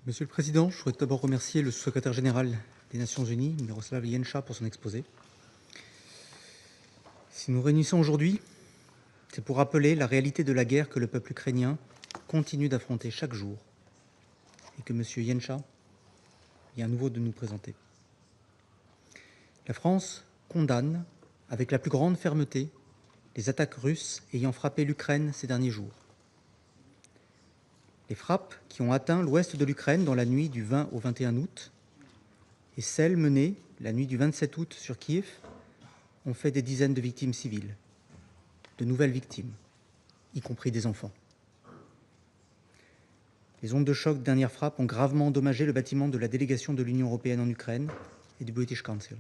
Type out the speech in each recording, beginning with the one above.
Monsieur le Président, je souhaite d'abord remercier le secrétaire général des Nations Unies, Miroslav Jenša, pour son exposé. Si nous réunissons aujourd'hui, c'est pour rappeler la réalité de la guerre que le peuple ukrainien continue d'affronter chaque jour et que M. Jenša vient à nouveau de nous présenter. La France condamne avec la plus grande fermeté les attaques russes ayant frappé l'Ukraine ces derniers jours. Les frappes qui ont atteint l'ouest de l'Ukraine dans la nuit du 20 au 21 août et celles menées la nuit du 27 août sur Kiev ont fait des dizaines de victimes civiles, de nouvelles victimes, y compris des enfants. Les ondes de choc de dernière frappe ont gravement endommagé le bâtiment de la délégation de l'Union européenne en Ukraine et du British Council.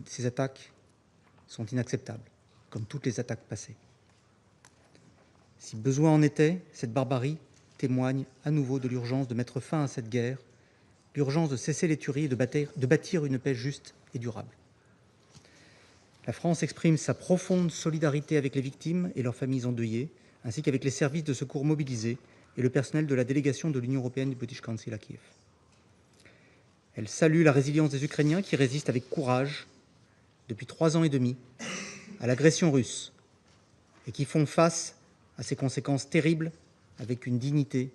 Ces attaques sont inacceptables, comme toutes les attaques passées. Si besoin en était, cette barbarie témoigne à nouveau de l'urgence de mettre fin à cette guerre, l'urgence de cesser les tueries et de bâtir une paix juste et durable. La France exprime sa profonde solidarité avec les victimes et leurs familles endeuillées, ainsi qu'avec les services de secours mobilisés et le personnel de la délégation de l'Union européenne du British Council à Kiev. Elle salue la résilience des Ukrainiens qui résistent avec courage depuis 3 ans et demi à l'agression russe et qui font face à ses conséquences terribles avec une dignité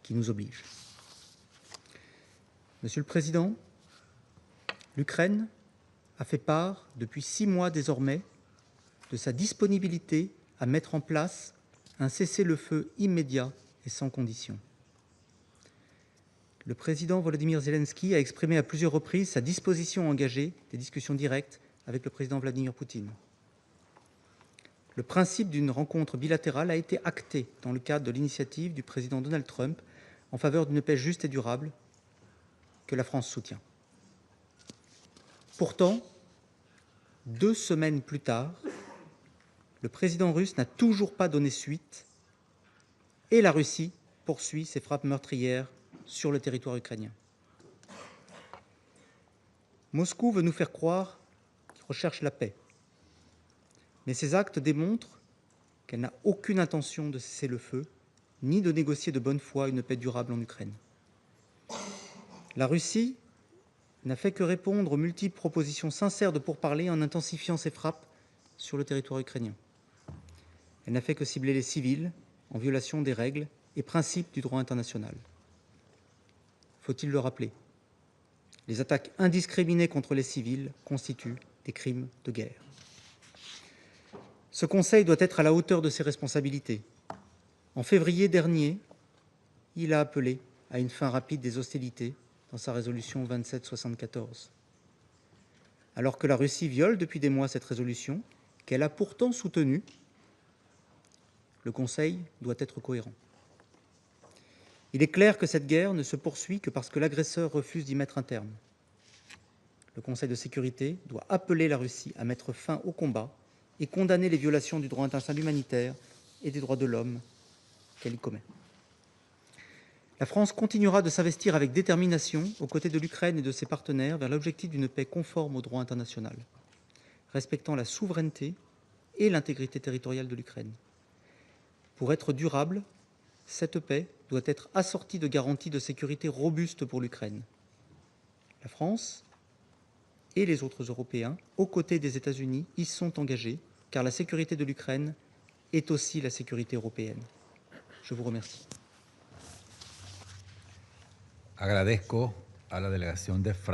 qui nous oblige. Monsieur le Président, l'Ukraine a fait part, depuis 6 mois désormais, de sa disponibilité à mettre en place un cessez-le-feu immédiat et sans condition. Le président Volodymyr Zelensky a exprimé à plusieurs reprises sa disposition à engager des discussions directes avec le président Vladimir Poutine. Le principe d'une rencontre bilatérale a été acté dans le cadre de l'initiative du président Donald Trump en faveur d'une paix juste et durable que la France soutient. Pourtant, 2 semaines plus tard, le président russe n'a toujours pas donné suite et la Russie poursuit ses frappes meurtrières sur le territoire ukrainien. Moscou veut nous faire croire qu'il recherche la paix. Mais ces actes démontrent qu'elle n'a aucune intention de cesser le feu, ni de négocier de bonne foi une paix durable en Ukraine. La Russie n'a fait que répondre aux multiples propositions sincères de pourparlers en intensifiant ses frappes sur le territoire ukrainien. Elle n'a fait que cibler les civils en violation des règles et principes du droit international. Faut-il le rappeler? Les attaques indiscriminées contre les civils constituent des crimes de guerre. Ce Conseil doit être à la hauteur de ses responsabilités. En février dernier, il a appelé à une fin rapide des hostilités dans sa résolution 2774. Alors que la Russie viole depuis des mois cette résolution, qu'elle a pourtant soutenue, le Conseil doit être cohérent. Il est clair que cette guerre ne se poursuit que parce que l'agresseur refuse d'y mettre un terme. Le Conseil de sécurité doit appeler la Russie à mettre fin au combat et condamner les violations du droit international humanitaire et des droits de l'homme qu'elle y commet. La France continuera de s'investir avec détermination aux côtés de l'Ukraine et de ses partenaires vers l'objectif d'une paix conforme au droit international, respectant la souveraineté et l'intégrité territoriale de l'Ukraine. Pour être durable, cette paix doit être assortie de garanties de sécurité robustes pour l'Ukraine. La France et les autres Européens, aux côtés des États-Unis, y sont engagés, car la sécurité de l'Ukraine est aussi la sécurité européenne. Je vous remercie. Agradezco a la delegación de Francia